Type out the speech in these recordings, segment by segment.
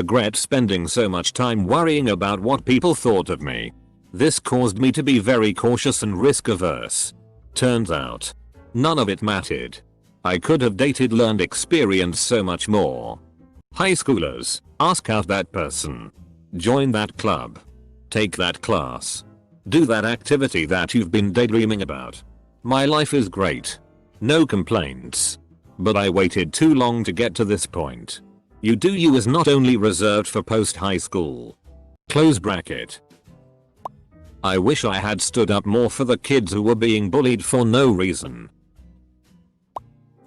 Regret spending so much time worrying about what people thought of me. This caused me to be very cautious and risk averse. Turns out, none of it mattered. I could have dated, learned, experienced so much more. High schoolers, ask out that person. Join that club. Take that class. Do that activity that you've been daydreaming about. My life is great. No complaints. But I waited too long to get to this point. You do you is not only reserved for post-high school. Close bracket. I wish I had stood up more for the kids who were being bullied for no reason.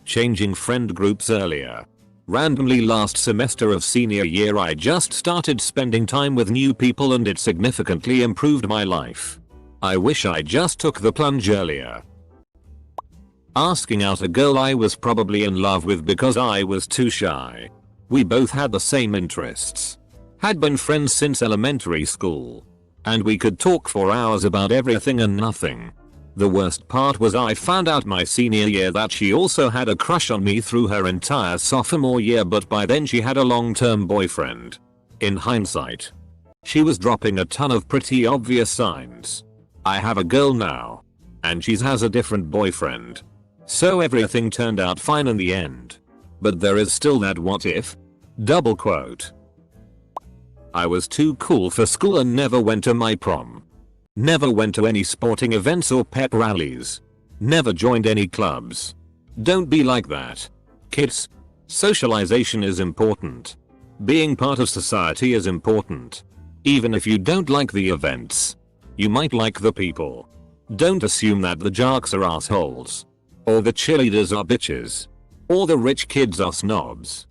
Changing friend groups earlier. Randomly last semester of senior year I just started spending time with new people and it significantly improved my life. I wish I just took the plunge earlier. Asking out a girl I was probably in love with because I was too shy. We both had the same interests. Had been friends since elementary school. And we could talk for hours about everything and nothing. The worst part was I found out my senior year that she also had a crush on me through her entire sophomore year, but by then she had a long-term boyfriend. In hindsight, she was dropping a ton of pretty obvious signs. I have a girl now. And she has a different boyfriend. So everything turned out fine in the end. But there is still that what if? Double quote. I was too cool for school and never went to my prom. Never went to any sporting events or pep rallies. Never joined any clubs. Don't be like that. Kids. Socialization is important. Being part of society is important. Even if you don't like the events, you might like the people. Don't assume that the jocks are assholes. Or the cheerleaders are bitches. Or the rich kids are snobs.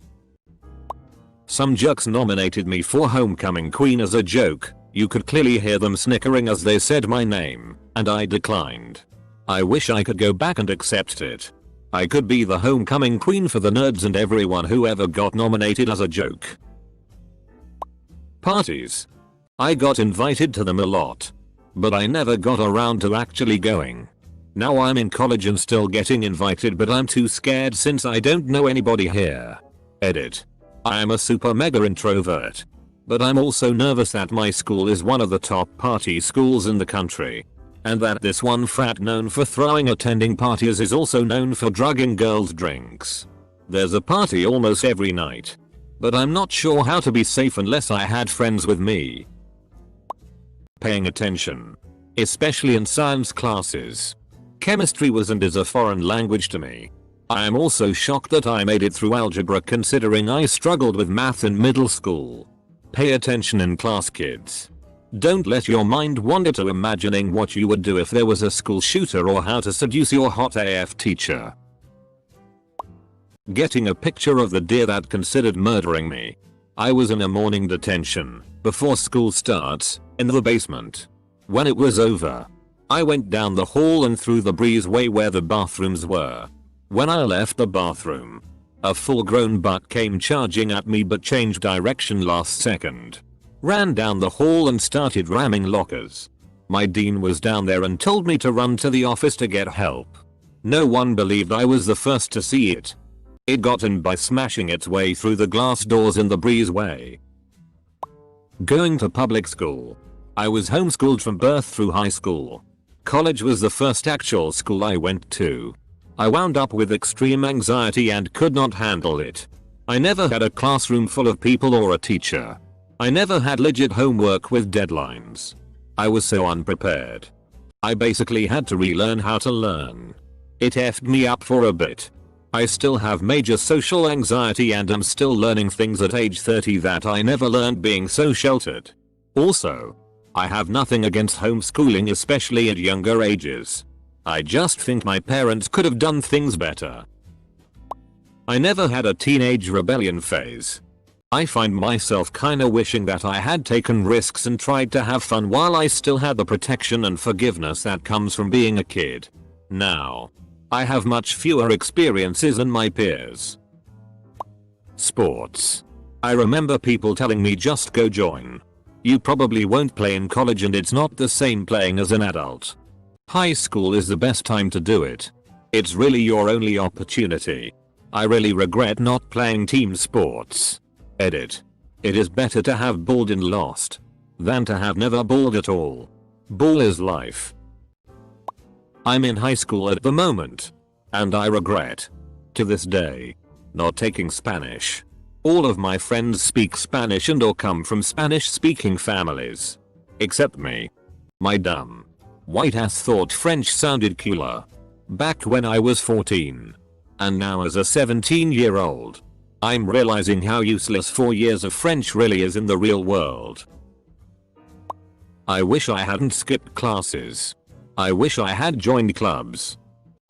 Some jerks nominated me for homecoming queen as a joke. You could clearly hear them snickering as they said my name, and I declined. I wish I could go back and accept it. I could be the homecoming queen for the nerds and everyone who ever got nominated as a joke. Parties. I got invited to them a lot. But I never got around to actually going. Now I'm in college and still getting invited, but I'm too scared since I don't know anybody here. Edit. I am a super mega introvert. But I'm also nervous that my school is one of the top party schools in the country. And that this one frat known for throwing attending parties is also known for drugging girls' drinks. There's a party almost every night. But I'm not sure how to be safe unless I had friends with me. Paying attention. Especially in science classes. Chemistry was and is a foreign language to me. I am also shocked that I made it through algebra considering I struggled with math in middle school. Pay attention in class, kids. Don't let your mind wander to imagining what you would do if there was a school shooter or how to seduce your hot AF teacher. Getting a picture of the deer that considered murdering me. I was in a morning detention, before school starts, in the basement. When it was over, I went down the hall and through the breezeway where the bathrooms were. When I left the bathroom, a full-grown buck came charging at me but changed direction last second. Ran down the hall and started ramming lockers. My dean was down there and told me to run to the office to get help. No one believed I was the first to see it. It got in by smashing its way through the glass doors in the breezeway. Going to public school. I was homeschooled from birth through high school. College was the first actual school I went to. I wound up with extreme anxiety and could not handle it. I never had a classroom full of people or a teacher. I never had legit homework with deadlines. I was so unprepared. I basically had to relearn how to learn. It effed me up for a bit. I still have major social anxiety and am still learning things at age 30 that I never learned being so sheltered. Also, I have nothing against homeschooling, especially at younger ages. I just think my parents could have done things better. I never had a teenage rebellion phase. I find myself kinda wishing that I had taken risks and tried to have fun while I still had the protection and forgiveness that comes from being a kid. Now, I have much fewer experiences than my peers. Sports. I remember people telling me just go join. You probably won't play in college and it's not the same playing as an adult. High school is the best time to do it. It's really your only opportunity. I really regret not playing team sports. Edit. It is better to have balled and lost than to have never balled at all. Ball is life. I'm in high school at the moment, and I regret, to this day, not taking Spanish. All of my friends speak Spanish and or come from Spanish speaking families. Except me. My dumb white ass thought French sounded cooler back when I was 14. And now as a 17-year-old, I'm realizing how useless 4 years of French really is in the real world. I wish I hadn't skipped classes. I wish I had joined clubs.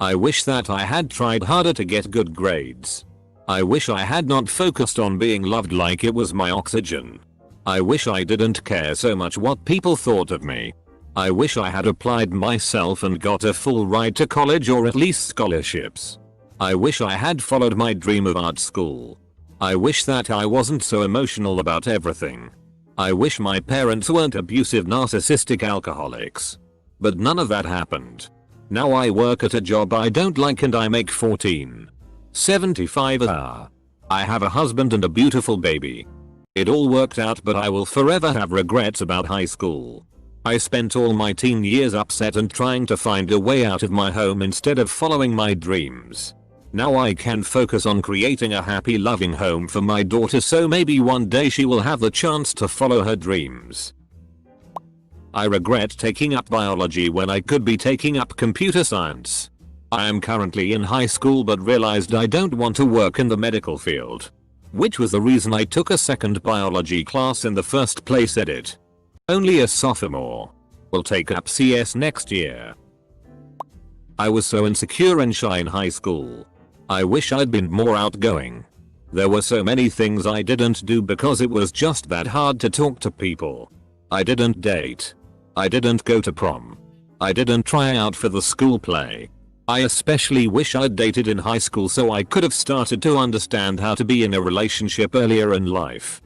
I wish that I had tried harder to get good grades. I wish I had not focused on being loved like it was my oxygen. I wish I didn't care so much what people thought of me. I wish I had applied myself and got a full ride to college or at least scholarships. I wish I had followed my dream of art school. I wish that I wasn't so emotional about everything. I wish my parents weren't abusive narcissistic alcoholics. But none of that happened. Now I work at a job I don't like and I make $14.75 an hour. I have a husband and a beautiful baby. It all worked out, but I will forever have regrets about high school. I spent all my teen years upset and trying to find a way out of my home instead of following my dreams. Now I can focus on creating a happy, loving home for my daughter, so maybe one day she will have the chance to follow her dreams. I regret taking up biology when I could be taking up computer science. I am currently in high school but realized I don't want to work in the medical field, which was the reason I took a second biology class in the first place. Edit. Only a sophomore. Will take up CS next year. I was so insecure and shy in high school. I wish I'd been more outgoing. There were so many things I didn't do because it was just that hard to talk to people. I didn't date. I didn't go to prom. I didn't try out for the school play. I especially wish I'd dated in high school so I could have started to understand how to be in a relationship earlier in life.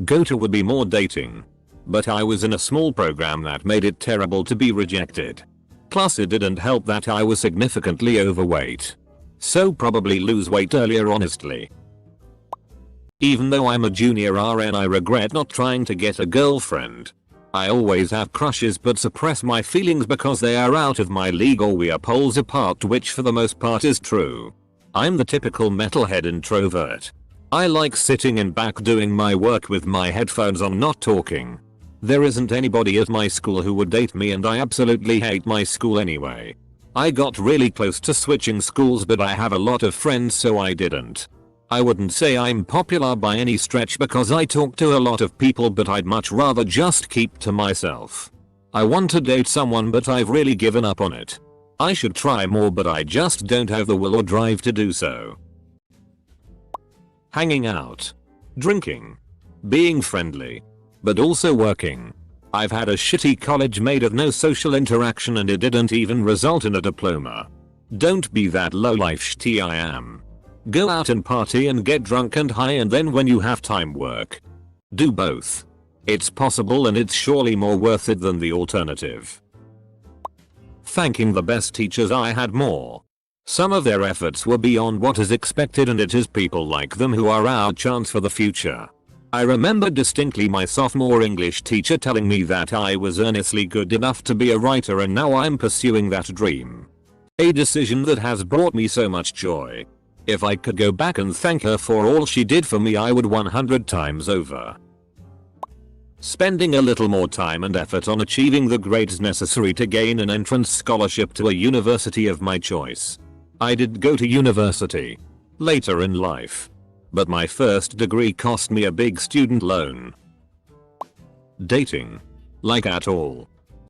Go to would be more dating. But I was in a small program that made it terrible to be rejected. Plus it didn't help that I was significantly overweight. So probably lose weight earlier, honestly. Even though I'm a junior RN, I regret not trying to get a girlfriend. I always have crushes but suppress my feelings because they are out of my league or we are poles apart, which for the most part is true. I'm the typical metalhead introvert. I like sitting in back doing my work with my headphones on, not talking. There isn't anybody at my school who would date me and I absolutely hate my school anyway. I got really close to switching schools but I have a lot of friends so I didn't. I wouldn't say I'm popular by any stretch because I talk to a lot of people, but I'd much rather just keep to myself. I want to date someone but I've really given up on it. I should try more but I just don't have the will or drive to do so. Hanging out. Drinking. Being friendly. But also working. I've had a shitty college made of no social interaction and it didn't even result in a diploma. Don't be that lowlife shitty I am. Go out and party and get drunk and high and then when you have time work. Do both. It's possible and it's surely more worth it than the alternative. Thanking the best teachers I had more. Some of their efforts were beyond what is expected and it is people like them who are our chance for the future. I remember distinctly my sophomore English teacher telling me that I was earnestly good enough to be a writer and now I'm pursuing that dream. A decision that has brought me so much joy. If I could go back and thank her for all she did for me, I would 100 times over. Spending a little more time and effort on achieving the grades necessary to gain an entrance scholarship to a university of my choice. I did go to university later in life, but my first degree cost me a big student loan. Dating. Like at all.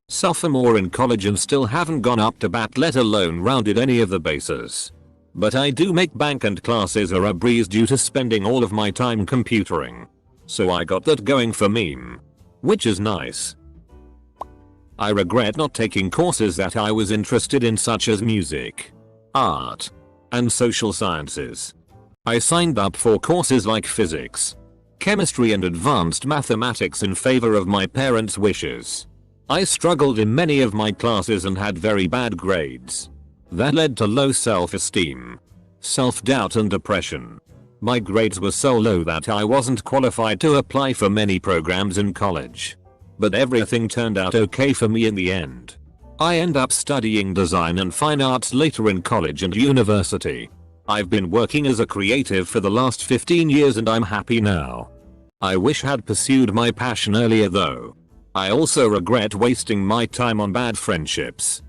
Sophomore in college and still haven't gone up to bat, let alone rounded any of the bases. But I do make bank and classes are a breeze due to spending all of my time computering. So I got that going for me. Which is nice. I regret not taking courses that I was interested in such as music, art, and social sciences. I signed up for courses like physics, chemistry and advanced mathematics in favor of my parents' wishes. I struggled in many of my classes and had very bad grades. That led to low self-esteem, self-doubt and depression. My grades were so low that I wasn't qualified to apply for many programs in college. But everything turned out okay for me in the end. I end up studying design and fine arts later in college and university. I've been working as a creative for the last 15 years and I'm happy now. I wish I'd pursued my passion earlier though. I also regret wasting my time on bad friendships.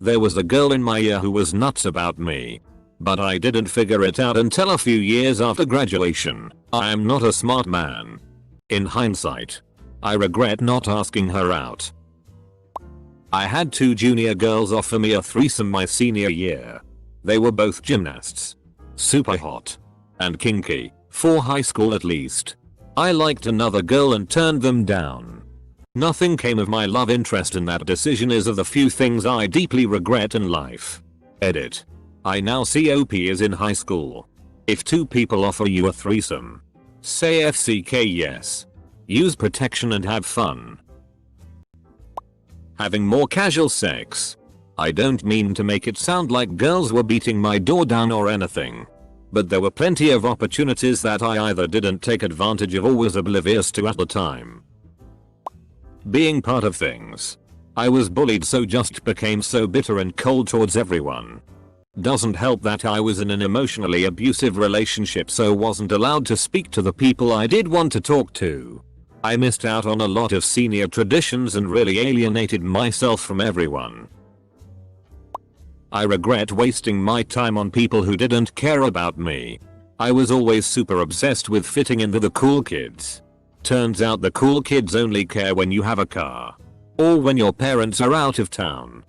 There was a girl in my year who was nuts about me. But I didn't figure it out until a few years after graduation. I am not a smart man. In hindsight, I regret not asking her out. I had 2 junior girls offer me a threesome my senior year. They were both gymnasts. Super hot. And kinky, for high school at least. I liked another girl and turned them down. Nothing came of my love interest and that decision is of the few things I deeply regret in life. Edit. I now see OP is in high school. If 2 people offer you a threesome, say FCK yes. Use protection and have fun. Having more casual sex. I don't mean to make it sound like girls were beating my door down or anything. But there were plenty of opportunities that I either didn't take advantage of or was oblivious to at the time. Being part of things. I was bullied so just became so bitter and cold towards everyone. Doesn't help that I was in an emotionally abusive relationship so wasn't allowed to speak to the people I did want to talk to. I missed out on a lot of senior traditions and really alienated myself from everyone. I regret wasting my time on people who didn't care about me. I was always super obsessed with fitting in with the cool kids. Turns out the cool kids only care when you have a car. Or when your parents are out of town.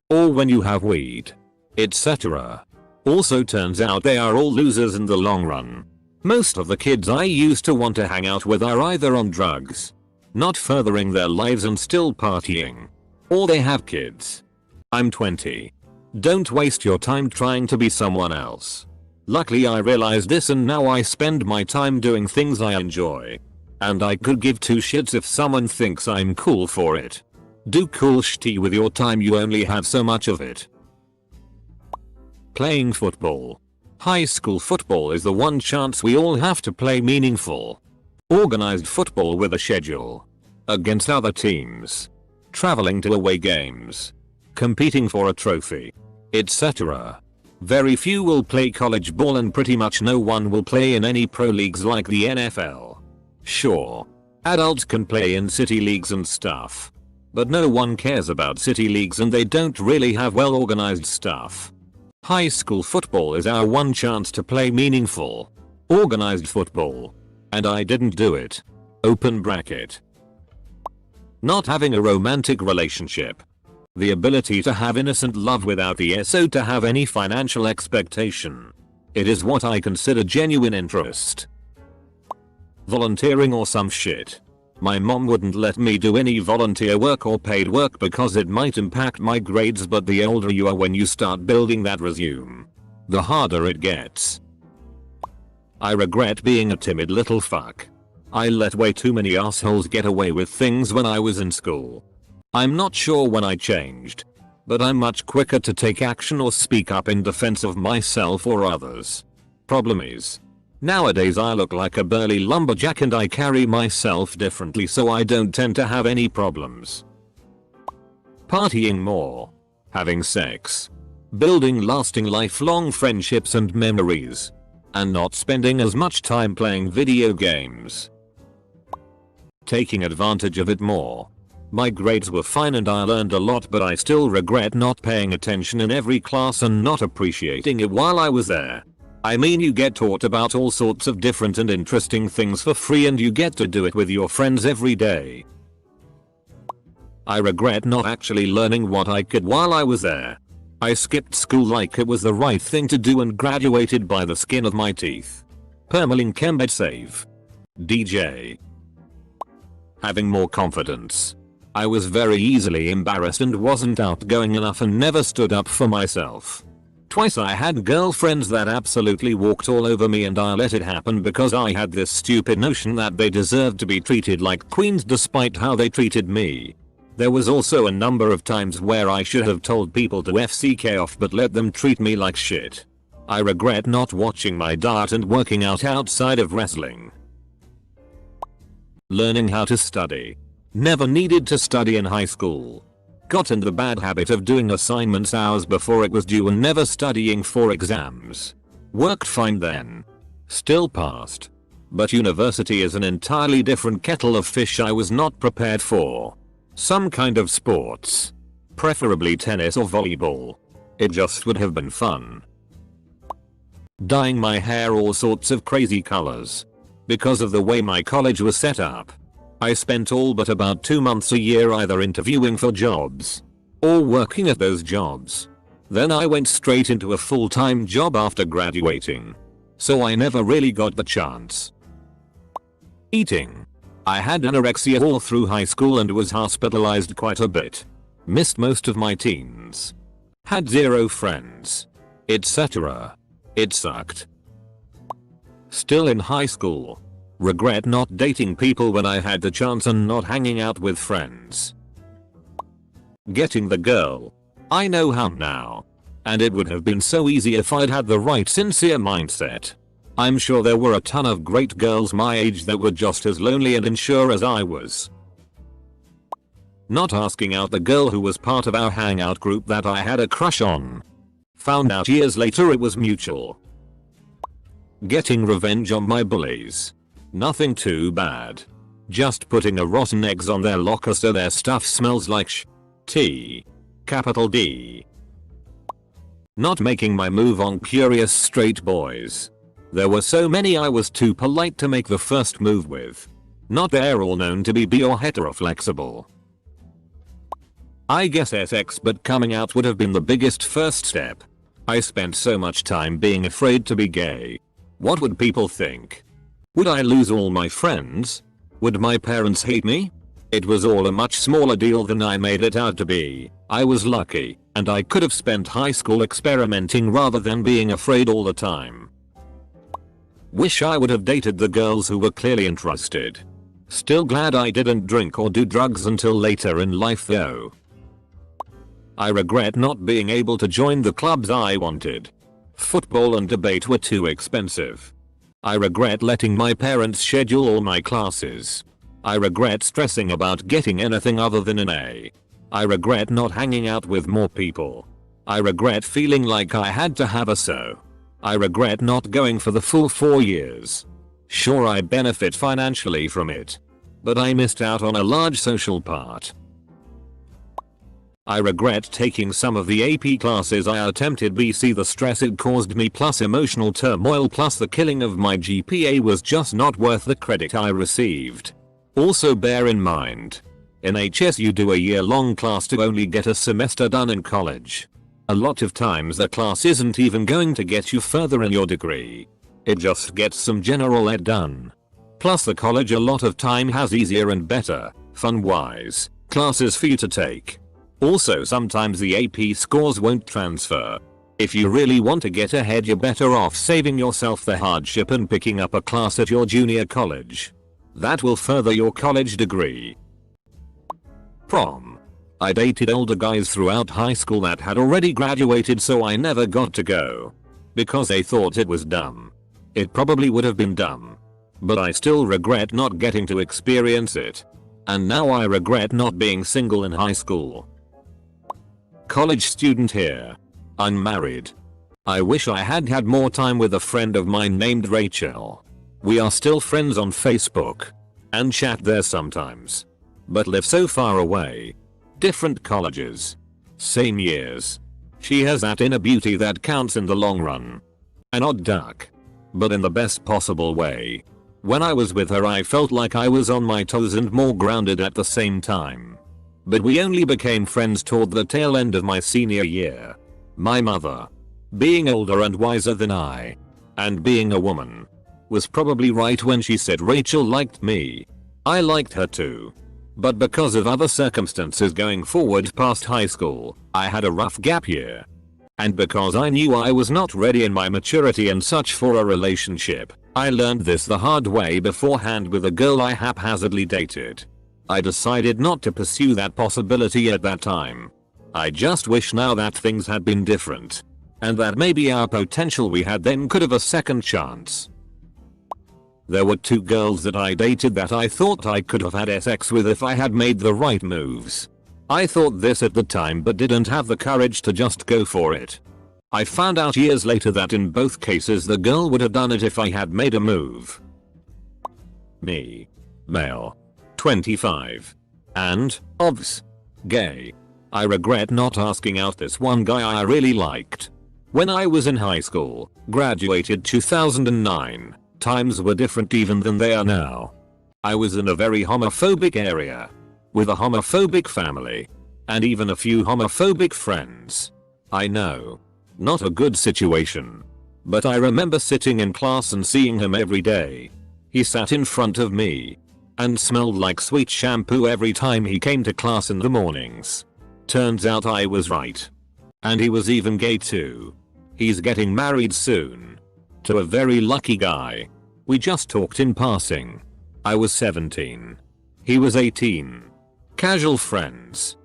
Or when you have weed. Etc. Also turns out they are all losers in the long run. Most of the kids I used to want to hang out with are either on drugs, not furthering their lives and still partying, or they have kids. I'm 20. Don't waste your time trying to be someone else. Luckily I realized this and now I spend my time doing things I enjoy. And I could give 2 shits if someone thinks I'm cool for it. Do cool shit with your time, you only have so much of it. Playing football. High school football is the one chance we all have to play meaningful. Organized football with a schedule. Against other teams. Traveling to away games. Competing for a trophy. Etc. Very few will play college ball and pretty much no one will play in any pro leagues like the NFL. Sure. Adults can play in city leagues and stuff. But no one cares about city leagues and they don't really have well organized stuff. High school football is our one chance to play meaningful, organized football. And I didn't do it. Open bracket. Not having a romantic relationship. The ability to have innocent love without the SO to have any financial expectation. It is what I consider genuine interest. Volunteering or some shit. My mom wouldn't let me do any volunteer work or paid work because it might impact my grades, but the older you are when you start building that resume, the harder it gets. I regret being a timid little fuck. I let way too many assholes get away with things when I was in school. I'm not sure when I changed, but I'm much quicker to take action or speak up in defense of myself or others. Problem is, nowadays I look like a burly lumberjack and I carry myself differently, so I don't tend to have any problems. Partying more. Having sex. Building lasting lifelong friendships and memories. And not spending as much time playing video games. Taking advantage of it more. My grades were fine and I learned a lot, but I still regret not paying attention in every class and not appreciating it while I was there. I mean, you get taught about all sorts of different and interesting things for free and you get to do it with your friends every day. I regret not actually learning what I could while I was there. I skipped school like it was the right thing to do and graduated by the skin of my teeth. Permalink embed save. DJ. Having more confidence. I was very easily embarrassed and wasn't outgoing enough and never stood up for myself. Twice I had girlfriends that absolutely walked all over me and I let it happen because I had this stupid notion that they deserved to be treated like queens despite how they treated me. There was also a number of times where I should have told people to FCK off but let them treat me like shit. I regret not watching my diet and working out outside of wrestling. Learning how to study. Never needed to study in high school. Got in the bad habit of doing assignments hours before it was due and never studying for exams. Worked fine then. Still passed. But university is an entirely different kettle of fish I was not prepared for. Some kind of sports. Preferably tennis or volleyball. It just would have been fun. Dyeing my hair all sorts of crazy colors. Because of the way my college was set up. I spent all but about 2 months a year either interviewing for jobs or working at those jobs. Then I went straight into a full-time job after graduating. So I never really got the chance. Eating. I had anorexia all through high school and was hospitalized quite a bit. Missed most of my teens. Had 0 friends. Etc. It sucked. Still in high school. Regret not dating people when I had the chance and not hanging out with friends. Getting the girl. I know how now. And it would have been so easy if I'd had the right sincere mindset. I'm sure there were a ton of great girls my age that were just as lonely and unsure as I was. Not asking out the girl who was part of our hangout group that I had a crush on. Found out years later it was mutual. Getting revenge on my bullies. Nothing too bad. Just putting a rotten eggs on their locker so their stuff smells like tea. Capital D. Not making my move on curious straight boys. There were so many I was too polite to make the first move with. Not they're all known to be bi or heteroflexible. I guess sex, but coming out would have been the biggest first step. I spent so much time being afraid to be gay. What would people think? Would I lose all my friends? Would my parents hate me? It was all a much smaller deal than I made it out to be. I was lucky, and I could have spent high school experimenting rather than being afraid all the time. Wish I would have dated the girls who were clearly interested. Still glad I didn't drink or do drugs until later in life though. I regret not being able to join the clubs I wanted. Football and debate were too expensive. I regret letting my parents schedule all my classes. I regret stressing about getting anything other than an A. I regret not hanging out with more people. I regret feeling like I had to have a so. I regret not going for the full 4 years. Sure, I benefit financially from it. But I missed out on a large social part. I regret taking some of the AP classes I attempted. BC the stress it caused me plus emotional turmoil plus the killing of my GPA was just not worth the credit I received. Also bear in mind, in HS you do a year-long class to only get a semester done in college. A lot of times the class isn't even going to get you further in your degree. It just gets some general ed done. Plus the college a lot of time has easier and better, fun-wise, classes for you to take. Also sometimes the AP scores won't transfer. If you really want to get ahead you're better off saving yourself the hardship and picking up a class at your junior college. That will further your college degree. Prom. I dated older guys throughout high school that had already graduated so I never got to go. Because they thought it was dumb. It probably would have been dumb. But I still regret not getting to experience it. And now I regret not being single in high school. College student here. Unmarried. I wish I had had more time with a friend of mine named Rachel. We are still friends on Facebook. And chat there sometimes. But live so far away. Different colleges. Same years. She has that inner beauty that counts in the long run. An odd duck. But in the best possible way. When I was with her I felt like I was on my toes and more grounded at the same time. But we only became friends toward the tail end of my senior year. My mother, being older and wiser than I, and being a woman, was probably right when she said Rachel liked me. I liked her too. But because of other circumstances going forward past high school, I had a rough gap year. And because I knew I was not ready in my maturity and such for a relationship, I learned this the hard way beforehand with a girl I haphazardly dated. I decided not to pursue that possibility at that time. I just wish now that things had been different. and that maybe our potential we had then could have a second chance. There were 2 girls that I dated that I thought I could have had sex with if I had made the right moves. I thought this at the time but didn't have the courage to just go for it. I found out years later that in both cases the girl would have done it if I had made a move. Me. Male. 25. And, obvs. Gay. I regret not asking out this one guy I really liked. When I was in high school, graduated 2009, times were different even than they are now. I was in a very homophobic area, with a homophobic family, and even a few homophobic friends. I know. Not a good situation. But I remember sitting in class and seeing him every day. He sat in front of me, and smelled like sweet shampoo every time he came to class in the mornings. Turns out I was right. And he was even gay too. He's getting married soon. To a very lucky guy. We just talked in passing. I was 17. He was 18. Casual friends.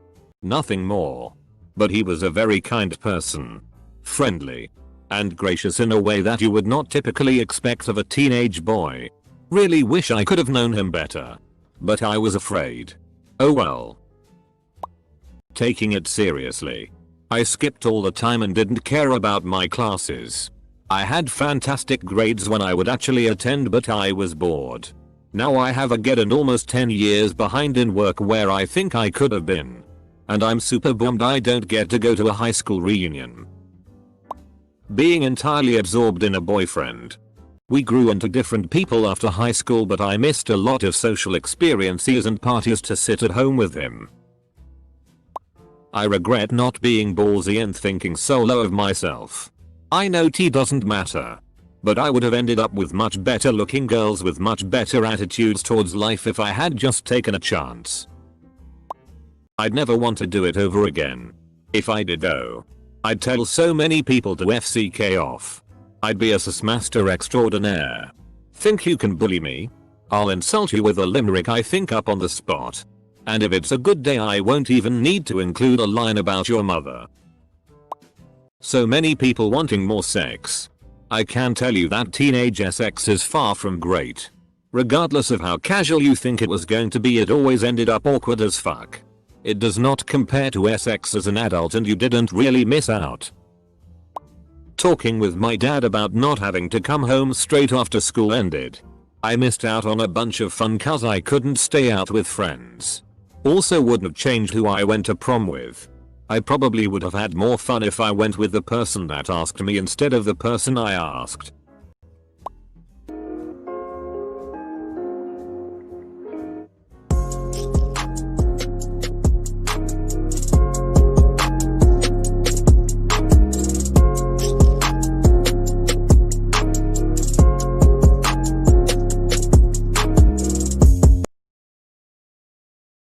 Nothing more. But he was a very kind person. Friendly. And gracious in a way that you would not typically expect of a teenage boy. Really wish I could have known him better. But I was afraid. Oh well. Taking it seriously. I skipped all the time and didn't care about my classes. I had fantastic grades when I would actually attend, but I was bored. Now I have a get and almost 10 years behind in work where I think I could have been. And I'm super bummed I don't get to go to a high school reunion. Being entirely absorbed in a boyfriend. We grew into different people after high school, but I missed a lot of social experiences and parties to sit at home with him. I regret not being ballsy and thinking so low of myself. I know T doesn't matter. But I would have ended up with much better looking girls with much better attitudes towards life if I had just taken a chance. I'd never want to do it over again. If I did though, I'd tell so many people to FCK off. I'd be a cismaster extraordinaire. Think you can bully me? I'll insult you with a limerick I think up on the spot. And if it's a good day I won't even need to include a line about your mother. So many people wanting more sex. I can tell you that teenage sex is far from great. Regardless of how casual you think it was going to be, it always ended up awkward as fuck. It does not compare to sex as an adult, and you didn't really miss out. Talking with my dad about not having to come home straight after school ended. I missed out on a bunch of fun cause I couldn't stay out with friends. Also wouldn't have changed who I went to prom with. I probably would have had more fun if I went with the person that asked me instead of the person I asked.